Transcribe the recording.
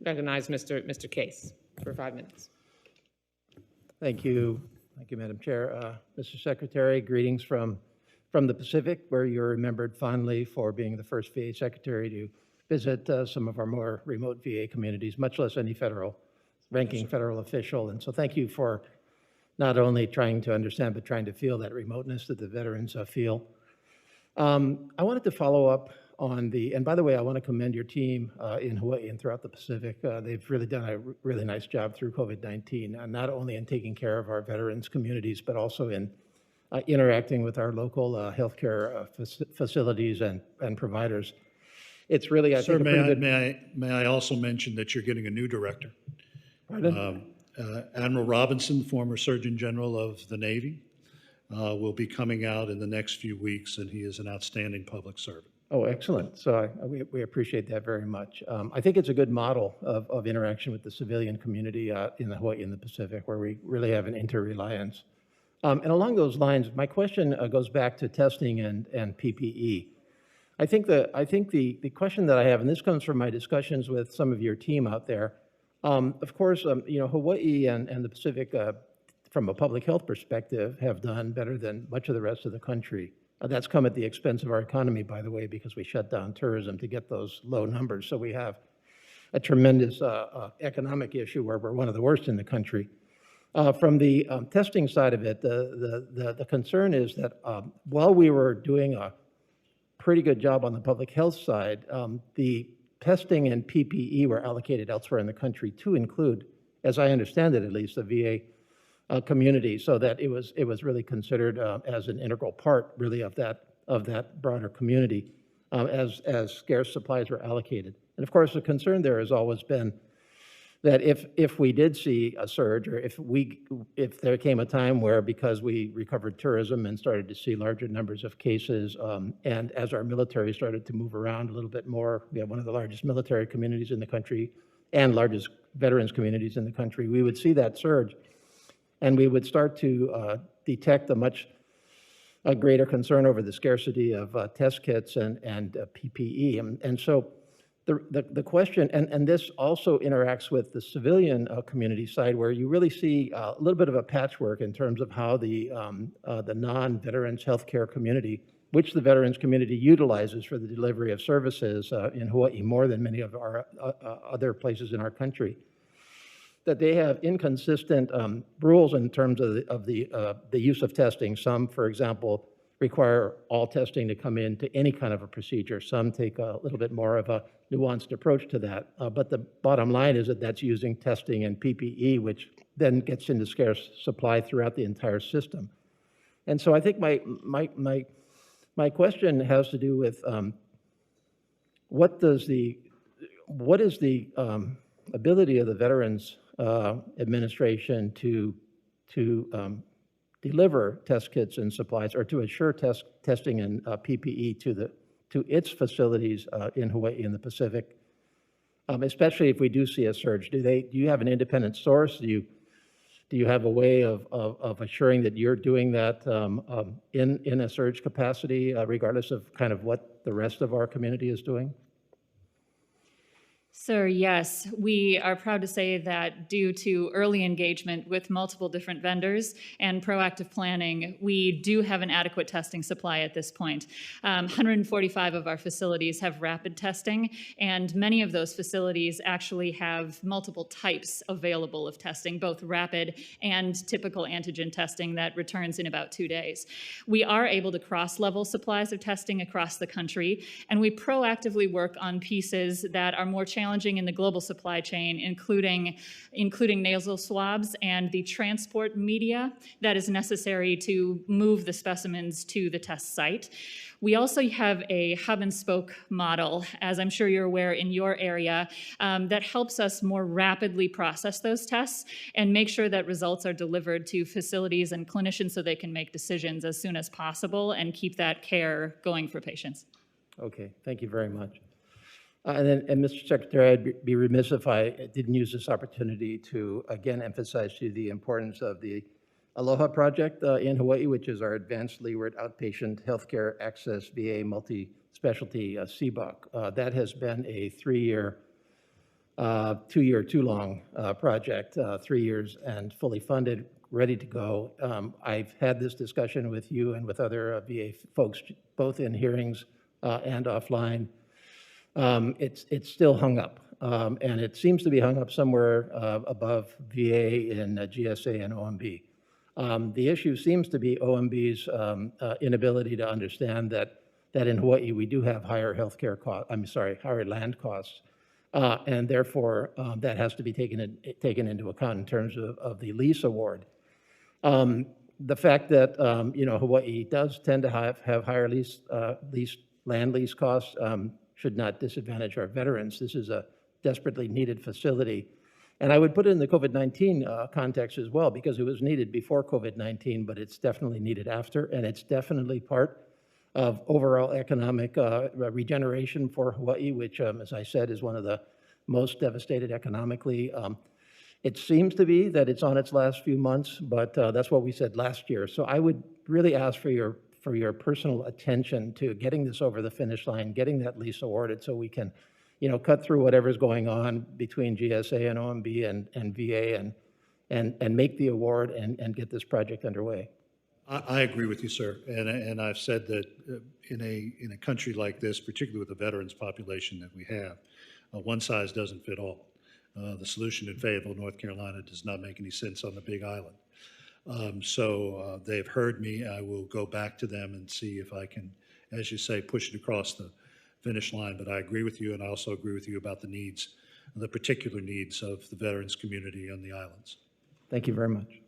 recognize Mr. Case for 5 minutes. Thank you, Madam Chair. Mr. Secretary, greetings from the Pacific, where you're remembered fondly for being the first VA Secretary to visit some of our more remote VA communities, much less any ranking federal official. And so thank you for not only trying to understand, but trying to feel that remoteness that the veterans feel. I wanted to follow up on and by the way, I want to commend your team in Hawaii and throughout the Pacific. They've really done a really nice job through COVID-19, not only in taking care of our veterans communities, but also in interacting with our local healthcare facilities and providers. It's really, I Sir, think, may I also mention that you're getting a new director? Pardon? Admiral Robinson, former Surgeon General of the Navy, will be coming out in the next few weeks, and he is an outstanding public servant. Oh, excellent. So we appreciate that very much. I think it's a good model of interaction with the civilian community in the Hawaii and the Pacific, where we really have an interreliance. And along those lines, my question goes back to testing and PPE. I think the question that I have, and this comes from my discussions with some of your team out there, of course, Hawaii and the Pacific, from a public health perspective, have done better than much of the rest of the country. That's come at the expense of our economy, by the way, because we shut down tourism to get those low numbers. So we have a tremendous economic issue where we're one of the worst in the country. From the testing side of it, the concern is that while we were doing a pretty good job on the public health side, the testing and PPE were allocated elsewhere in the country to include, as I understand it at least, the VA community, so that it was really considered as an integral part, really, of that broader community as scarce supplies were allocated. And of course, the concern there has always been that if we did see a surge, or if there came a time where, because we recovered tourism and started to see larger numbers of cases, and as our military started to move around a little bit more, we have one of the largest military communities in the country and largest veterans communities in the country, we would see that surge, and we would start to detect a greater concern over the scarcity of test kits and PPE. And so the question, and this also interacts with the civilian community side, where you really see a little bit of a patchwork in terms of how the non-veterans healthcare community, which the veterans community utilizes for the delivery of services in Hawaii more than many of our other places in our country, that they have inconsistent rules in terms of the use of testing. Some, for example, require all testing to come into any kind of a procedure. Some take a little bit more of a nuanced approach to that. But the bottom line is that that's using testing and PPE, which then gets into scarce supply throughout the entire system. And so I think my question has to do with what is the ability of the Veterans Administration to deliver test kits and supplies, or to assure testing and PPE to its facilities in Hawaii and the Pacific, especially if we do see a surge. Do you have an independent source? Do you have a way of assuring that you're doing that in a surge capacity, regardless of kind of what the rest of our community is doing? Sir, yes. We are proud to say that due to early engagement with multiple different vendors and proactive planning, we do have an adequate testing supply at this point. 145 of our facilities have rapid testing, and many of those facilities actually have multiple types available of testing, both rapid and typical antigen testing that returns in about 2 days. We are able to cross-level supplies of testing across the country, and we proactively work on pieces that are more challenging in the global supply chain, including nasal swabs and the transport media that is necessary to move the specimens to the test site. We also have a hub and spoke model, as I'm sure you're aware in your area, that helps us more rapidly process those tests and make sure that results are delivered to facilities and clinicians so they can make decisions as soon as possible and keep that care going for patients. Okay, thank you very much. And Mr. Secretary, I'd be remiss if I didn't use this opportunity to again emphasize to you the importance of the Aloha Project in Hawaii, which is our Advanced Leeward Outpatient Healthcare Access VA Multi-Specialty CBOC. That has been a 3-year 2-year, too long project, 3 years and fully funded, ready to go. I've had this discussion with you and with other VA folks, both in hearings and offline. It's still hung up, and it seems to be hung up somewhere above VA in GSA and OMB. The issue seems to be OMB's inability to understand that in Hawaii we do have higher healthcare costs. Higher land costs, and therefore that has to be taken into account in terms of the lease award. The fact that Hawaii does tend to have higher land lease costs should not disadvantage our veterans. This is a desperately needed facility. And I would put it in the COVID-19 context as well, because it was needed before COVID-19, but it's definitely needed after, and it's definitely part of overall economic regeneration for Hawaii, which, as I said, is one of the most devastated economically. It seems to be that it's on its last few months, but that's what we said last year. So I would really ask for your personal attention to getting this over the finish line, getting that lease awarded so we can cut through whatever's going on between GSA and OMB and VA and make the award and get this project underway. I agree with you, sir. And I've said that in a country like this, particularly with the veterans population that we have, one size doesn't fit all. The solution in Fayetteville, North Carolina does not make any sense on the Big Island. So they've heard me. I will go back to them and see if I can, as you say, push it across the finish line. But I agree with you, and I also agree with you about the needs, the particular needs of the veterans community on the islands. Thank you very much.